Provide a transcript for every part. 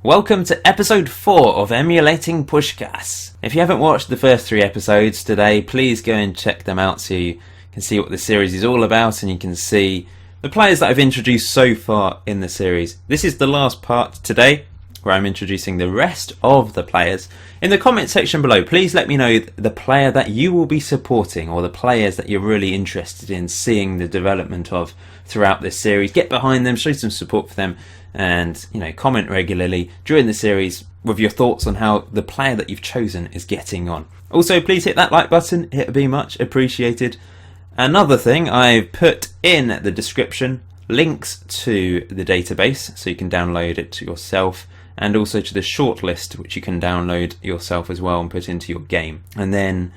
Welcome to episode 4 of Emulating Puskas. If you haven't watched the first 3 episodes today, please go and check them out so you can see what the series is all about and you can see the players that I've introduced so far in the series. This is the last part today where I'm introducing the rest of the players. In the comment section below, please let me know the player that you will be supporting or the players that you're really interested in seeing the development of throughout this series. Get behind them, show some support for them, and comment regularly during the series with your thoughts on how the player that you've chosen is getting on. Also, please hit that like button, it would be much appreciated. Another thing, I've put in the description links to the database so you can download it to yourself, and also to the shortlist which you can download yourself as well and put into your game. And then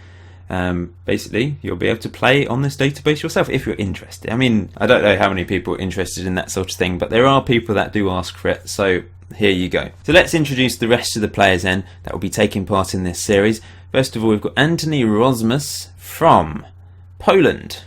basically you'll be able to play on this database yourself if you're interested. I mean, I don't know how many people are interested in that sort of thing, but there are people that do ask for it, so here you go. So let's introduce the rest of the players then that will be taking part in this series. First of all, we've got Anthony Rozmus from Poland,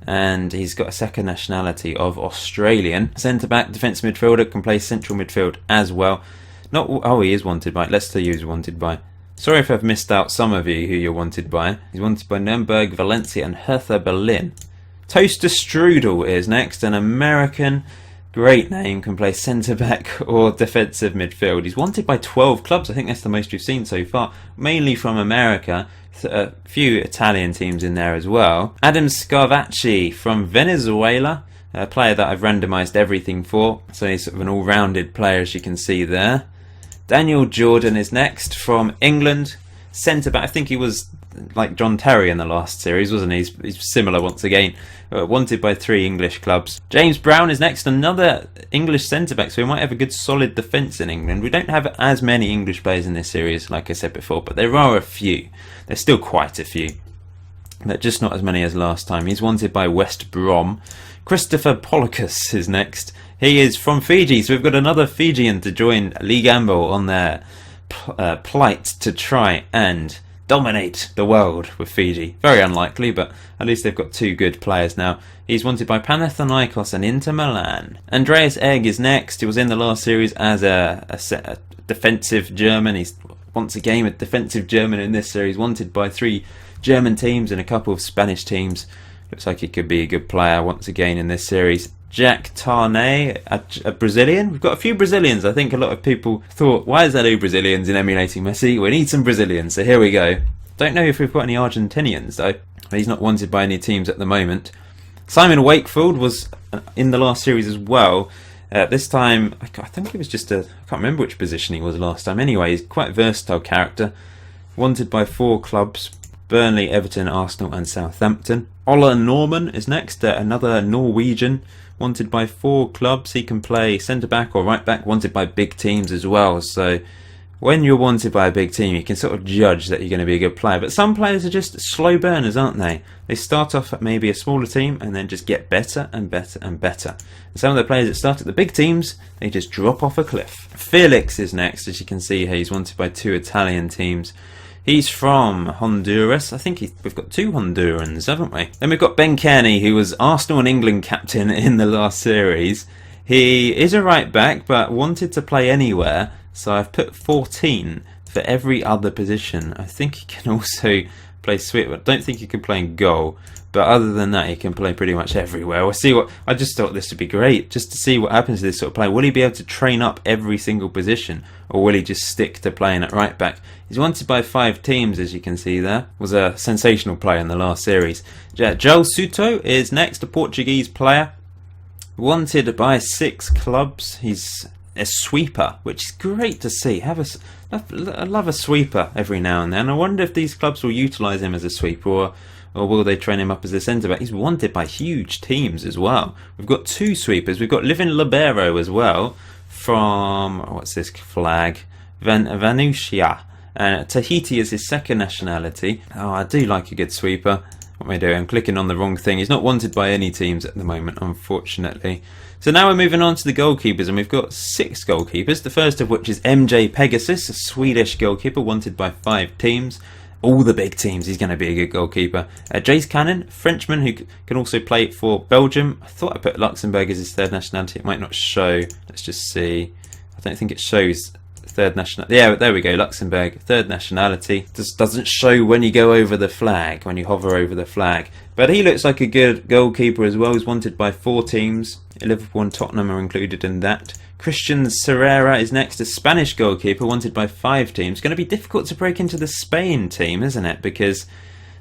and he's got a second nationality of Australian. Centre-back, defensive midfielder, can play central midfield as well. He is wanted by, let's say he's wanted by. Sorry if I've missed out some of you who you're wanted by. He's wanted by Nuremberg, Valencia and Hertha Berlin. Toaster Strudel is next, an American, great name, can play centre-back or defensive midfield. He's wanted by 12 clubs, I think that's the most we've seen so far, mainly from America. A few Italian teams in there as well. Adam Scarvacci from Venezuela, a player that I've randomised everything for, so he's sort of an all-rounded player as you can see there. Daniel Jordan is next from England, centre-back. I think he was like John Terry in the last series, wasn't he? He's similar once again. Wanted by 3 English clubs. James Brown is next, another English centre-back, so we might have a good solid defence in England. We don't have as many English players in this series, like I said before, but there are a few. There's still quite a few, but just not as many as last time. He's wanted by West Brom. Christopher Puskas is next. He is from Fiji, so we've got another Fijian to join Lee Gamble on their plight to try and dominate the world with Fiji. Very unlikely, but at least they've got 2 good players now. He's wanted by Panathinaikos and Inter Milan. Andreas Egg is next. He was in the last series as a defensive German. He's once again a defensive German in this series. Wanted by 3 German teams and a couple of Spanish teams. Looks like he could be a good player once again in this series. Jack Tarnay, a Brazilian. We've got a few Brazilians. I think a lot of people thought, why is there no Brazilians in Emulating Messi? We need some Brazilians, so here we go. Don't know if we've got any Argentinians though. He's not wanted by any teams at the moment. Simon Wakefield was in the last series as well. This time, I think he was just I can't remember which position he was last time. Anyway, he's quite a versatile character. Wanted by 4 clubs: Burnley, Everton, Arsenal and Southampton. Ola Norman is next, another Norwegian. Wanted by 4 clubs. He can play centre-back or right-back, wanted by big teams as well. So when you're wanted by a big team, you can sort of judge that you're going to be a good player. But some players are just slow burners, aren't they? They start off at maybe a smaller team and then just get better and better and better. And some of the players that start at the big teams, they just drop off a cliff. Felix is next. As you can see here, he's wanted by 2 Italian teams. He's from Honduras. I think we've got 2 Hondurans, haven't we? Then we've got Ben Kearney, who was Arsenal and England captain in the last series. He is a right back, but wanted to play anywhere, so I've put 14 for every other position. I think he can also play sweep. I don't think he can play in goal, but other than that, he can play pretty much everywhere. We'll see what. I just thought this would be great, just to see what happens to this sort of player. Will he be able to train up every single position, or will he just stick to playing at right back? He's wanted by 5 teams, as you can see there. Was a sensational player in the last series. João Souto is next, a Portuguese player. Wanted by 6 clubs. He's a sweeper, which is great to see. I love a sweeper every now and then. I wonder if these clubs will utilise him as a sweeper, or will they train him up as a centre-back? He's wanted by huge teams as well. We've got 2 sweepers. We've got Livin Libero as well from, what's this flag? Vanuatu. Tahiti is his second nationality. Oh, I do like a good sweeper. What am I doing? I'm clicking on the wrong thing. He's not wanted by any teams at the moment, unfortunately. So now we're moving on to the goalkeepers, and we've got 6 goalkeepers. The first of which is MJ Pegasus, a Swedish goalkeeper, wanted by 5 teams. All the big teams, he's going to be a good goalkeeper. Jace Cannon, Frenchman, who can also play for Belgium. I thought I put Luxembourg as his third nationality. It might not show. Let's just see. I don't think it shows third national. Yeah, there we go, Luxembourg, third nationality. Just doesn't show when you go over the flag, when you hover over the flag. But he looks like a good goalkeeper as well. He's wanted by 4 teams. Liverpool and Tottenham are included in that. Christian Serrera is next, a Spanish goalkeeper wanted by 5 teams. Going to be difficult to break into the Spain team, isn't it? Because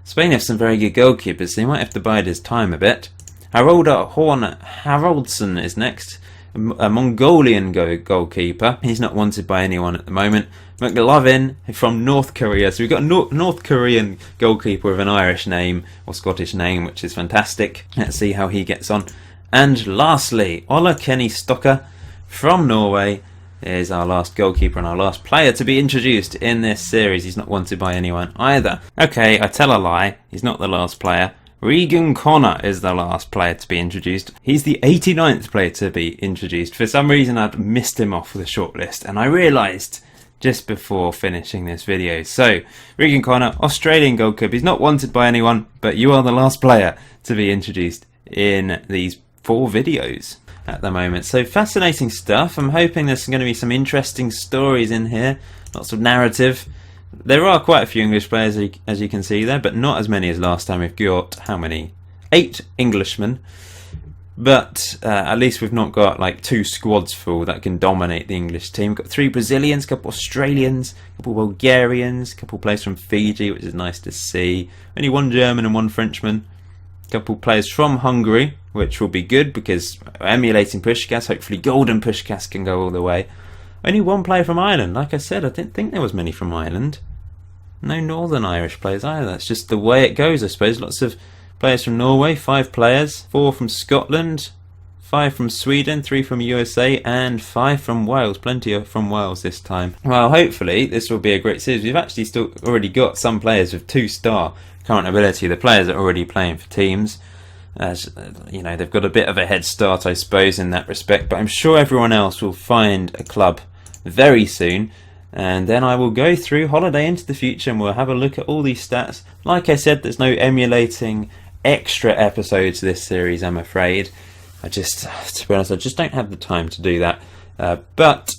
Spain have some very good goalkeepers, so he might have to bide his time a bit. Harolda Horn Haraldsson is next, a Mongolian goalkeeper. He's not wanted by anyone at the moment. McLovin from North Korea. So we've got a North Korean goalkeeper with an Irish name or Scottish name, which is fantastic. Let's see how he gets on. And lastly, Ola Kenny Stokker from Norway is our last goalkeeper and our last player to be introduced in this series. He's not wanted by anyone either. Okay, I tell a lie. He's not the last player. Regan Connor is the last player to be introduced. He's the 89th player to be introduced. For some reason I'd missed him off the shortlist, and I realised just before finishing this video. So, Regan Connor, Australian goalkeeper. He's not wanted by anyone, but you are the last player to be introduced in these 4 videos at the moment. So fascinating stuff. I'm hoping there's going to be some interesting stories in here. Lots of narrative. There are quite a few English players, as you can see there, but not as many as last time. We've got, how many? 8 Englishmen. But at least we've not got like 2 squads full that can dominate the English team. We've got 3 Brazilians, a couple Australians, a couple Bulgarians, a couple players from Fiji, which is nice to see. Only 1 German and 1 Frenchman. A couple players from Hungary, which will be good because emulating Puskas, hopefully golden Puskas can go all the way. Only 1 player from Ireland. Like I said, I didn't think there was many from Ireland. No Northern Irish players either. That's just the way it goes, I suppose. Lots of players from Norway, 5 players, 4 from Scotland, 5 from Sweden, 3 from USA, and 5 from Wales. Plenty from Wales this time. Well, hopefully this will be a great series. We've actually still already got some players with 2-star current ability. The players are already playing for teams. As you know, they've got a bit of a head start, I suppose, in that respect. But I'm sure everyone else will find a club very soon. And then I will go through Holiday into the Future and we'll have a look at all these stats. Like I said, there's no emulating extra episodes this series, I'm afraid. To be honest, I just don't have the time to do that. But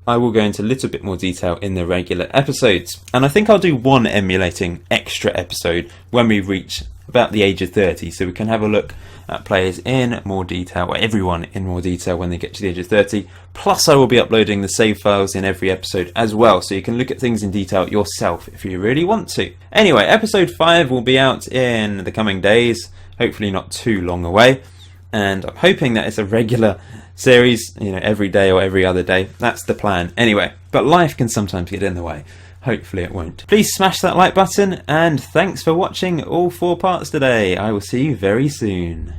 I will go into a little bit more detail in the regular episodes. And I think I'll do 1 emulating extra episode when we reach about the age of 30, so we can have a look at players in more detail, or everyone in more detail when they get to the age of 30. Plus I will be uploading the save files in every episode as well, so you can look at things in detail yourself if you really want to. Anyway, episode 5 will be out in the coming days, hopefully not too long away, and I'm hoping that it's a regular series, you know, every day or every other day. That's the plan anyway, but life can sometimes get in the way. Hopefully it won't. Please smash that like button, and thanks for watching all 4 parts today. I will see you very soon.